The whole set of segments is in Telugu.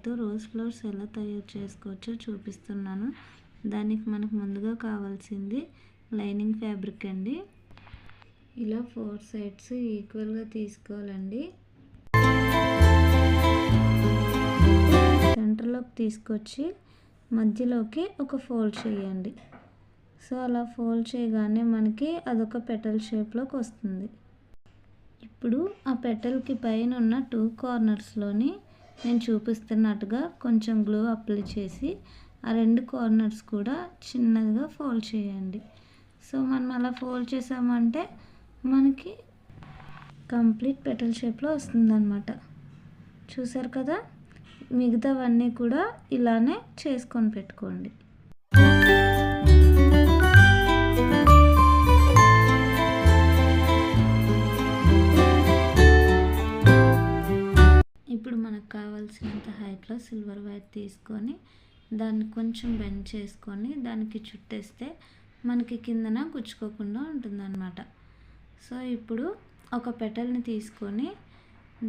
ఫ్లవర్తో రోజ్ ఫ్లవర్స్ ఎలా తయారు చేసుకోవచ్చో చూపిస్తున్నాను. దానికి మనకు ముందుగా కావాల్సింది లైనింగ్ ఫ్యాబ్రిక్ అండి. ఇలా 4 సైడ్స్ ఈక్వల్గా తీసుకోవాలండి. సెంటర్లోకి తీసుకొచ్చి మధ్యలోకి ఒక ఫోల్డ్ చేయండి. సో అలా ఫోల్డ్ చేయగానే మనకి అదొక పెటల్ షేప్లోకి వస్తుంది. ఇప్పుడు ఆ పెటల్కి పైన ఉన్న 2 కార్నర్స్లోని నేను చూపిస్తున్నట్టుగా కొంచెం గ్లూ అప్లై చేసి ఆ 2 కార్నర్స్ కూడా చిన్నదిగా ఫోల్డ్ చేయండి. సో మనం అలా ఫోల్డ్ చేసామంటే మనకి కంప్లీట్ పెటల్ షేప్లో వస్తుందన్నమాట. చూసారు కదా, మిగతావన్నీ కూడా ఇలానే చేసుకొని పెట్టుకోండి. ఇప్పుడు మనకు కావాల్సినంత హైట్లో సిల్వర్ వైర్ తీసుకొని దాన్ని కొంచెం బెండ్ చేసుకొని దానికి చుట్టేస్తే మనకి కిందన గుచ్చుకోకుండా ఉంటుందన్నమాట. సో ఇప్పుడు ఒక పెటల్ని తీసుకొని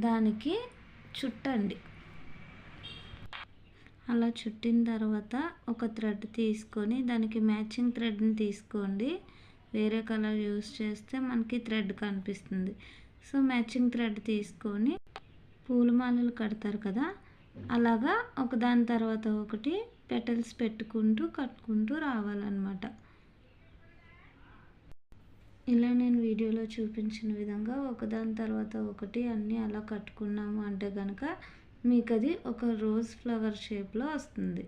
దానికి చుట్టండి. అలా చుట్టిన తర్వాత ఒక థ్రెడ్ తీసుకొని దానికి మ్యాచింగ్ థ్రెడ్ని తీసుకోండి. వేరే కలర్ యూస్ చేస్తే మనకి థ్రెడ్ కనిపిస్తుంది. సో మ్యాచింగ్ థ్రెడ్ తీసుకొని పూలమాలలు కడతారు కదా, అలాగా ఒకదాని తర్వాత ఒకటి పెటల్స్ పెట్టుకుంటూ కట్టుకుంటూ రావాలన్నమాట. ఇలా నేను వీడియోలో చూపించిన విధంగా ఒకదాని తర్వాత ఒకటి అన్నీ అలా కట్టుకున్నాము అంటే కనుక మీకు అది ఒక రోజ్ ఫ్లవర్ షేప్లో వస్తుంది.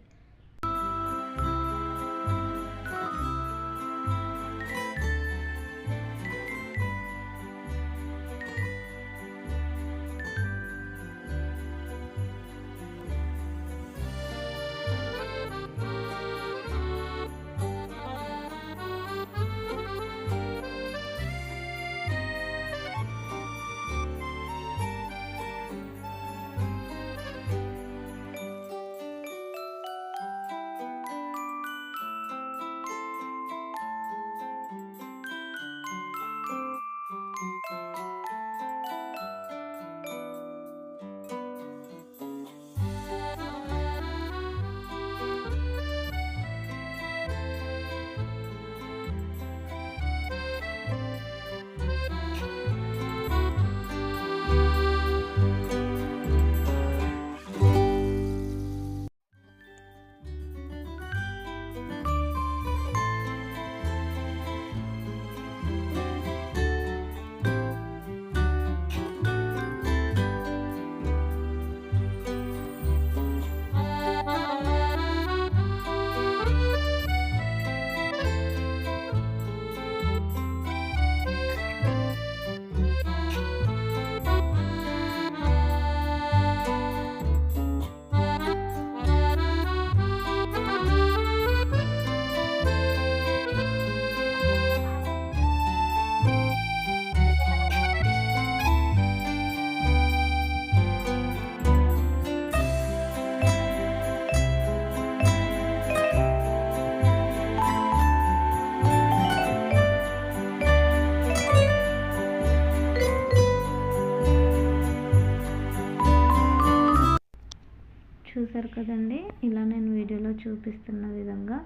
చూసారు కదండి, ఇలా నేను వీడియోలో చూపిస్తున్న విధంగా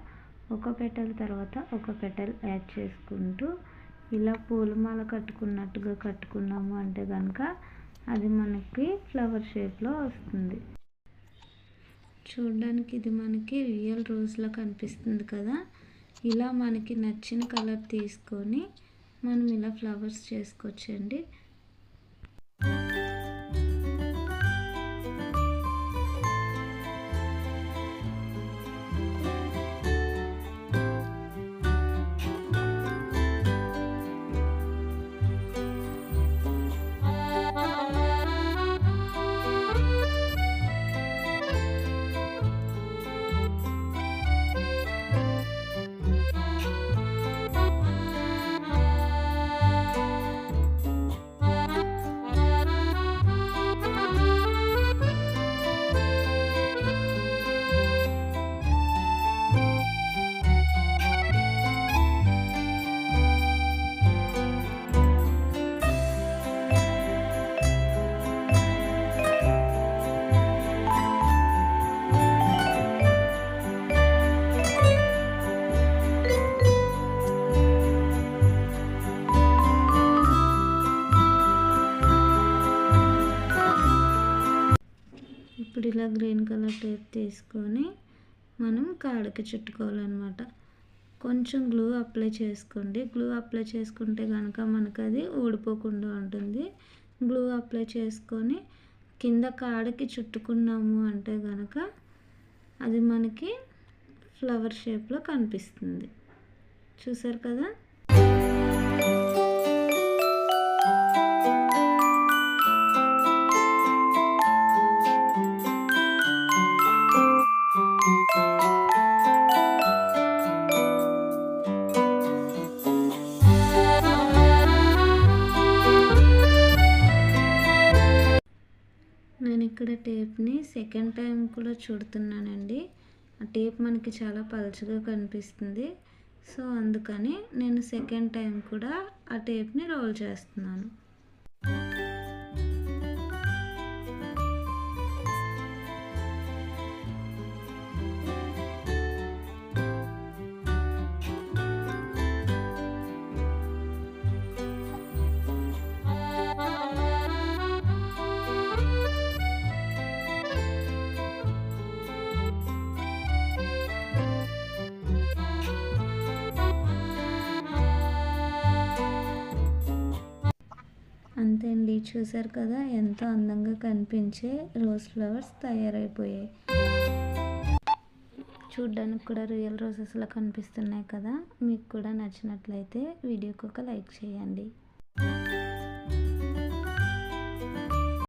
ఒక పెటల్ తర్వాత ఒక పెటల్ యాడ్ చేసుకుంటూ ఇలా పూలమాల కట్టుకున్నట్టుగా కట్టుకున్నాము అంటే కనుక అది మనకి ఫ్లవర్ షేప్లో వస్తుంది. చూడడానికి ఇది మనకి రియల్ రోజ్లా కనిపిస్తుంది కదా. ఇలా మనకి నచ్చిన కలర్ తీసుకొని మనం ఇలా ఫ్లవర్స్ చేసుకోవచ్చండి. ఇలా గ్రీన్ కలర్ టేప్ తీసుకొని మనం కాడకి చుట్టుకోవాలన్నమాట. కొంచెం గ్లూ అప్లై చేసుకోండి. గ్లూ అప్లై చేసుకుంటే కనుక మనకు అది ఊడిపోకుండా ఉంటుంది. గ్లూ అప్లై చేసుకొని కింద కాడకి చుట్టుకున్నాము అంటే కనుక అది మనకి ఫ్లవర్ షేప్లో కనిపిస్తుంది. చూసారు కదా. నేను ఇక్కడ టేప్ని సెకండ్ టైం కూడా చుడుతున్నానండి. ఆ టేప్ మనకి చాలా పలుచగా కనిపిస్తుంది. సో అందుకని నేను సెకండ్ టైం కూడా ఆ టేప్ని రోల్ చేస్తున్నాను. అంతే అండి, చూసారు కదా ఎంతో అందంగా కనిపించే రోజ్ ఫ్లవర్స్ తయారైపోయాయి. చూడ్డానికి కూడా రియల్ రోజెస్లా కనిపిస్తున్నాయి కదా. మీకు కూడా నచ్చినట్లయితే వీడియోకి ఒక లైక్ చేయండి.